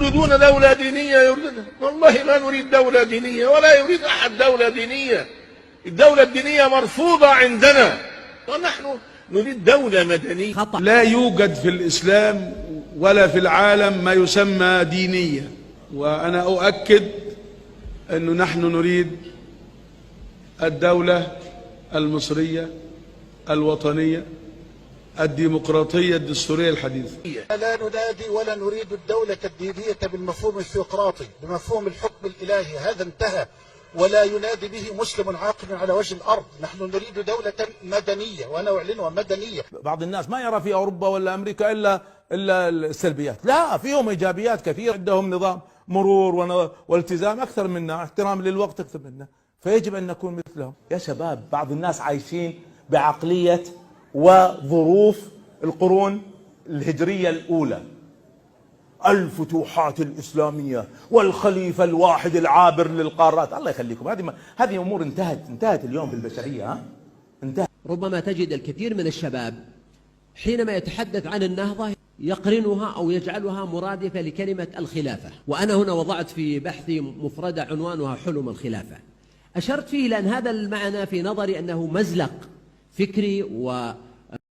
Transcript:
يريدون دولة دينية، والله ما نريد دولة دينية ولا يريد أحد دولة دينية. الدولة الدينية مرفوضة عندنا ونحن نريد دولة مدنية. خطأ. لا يوجد في الإسلام ولا في العالم ما يسمى دينية، وأنا أؤكد أنه نحن نريد الدولة المصرية الوطنية الديمقراطية الدستورية الحديثة. لا ننادي ولا نريد الدولة الدينية بالمفهوم الثيوقراطي، بمفهوم الحكم الإلهي، هذا انتهى ولا ينادي به مسلم عاقل على وجه الأرض. نحن نريد دولة مدنية وأنا أعلنها مدنية. بعض الناس ما يرى في أوروبا ولا أمريكا إلا السلبيات، لا، فيهم إيجابيات كثيرة، عندهم نظام مرور والتزام أكثر منا، احترام للوقت أكثر منا، فيجب أن نكون مثلهم. يا شباب، بعض الناس عايشين بعقلية وظروف القرون الهجرية الأولى، الفتوحات الإسلامية والخليفة الواحد العابر للقارات. الله يخليكم، هذه أمور انتهت اليوم في البشرية. انتهت. ربما تجد الكثير من الشباب حينما يتحدث عن النهضة يقرنها أو يجعلها مرادفة لكلمة الخلافة، وأنا هنا وضعت في بحثي مفردة عنوانها حلم الخلافة. أشرت فيه لأن هذا المعنى في نظري أنه مزلق فكري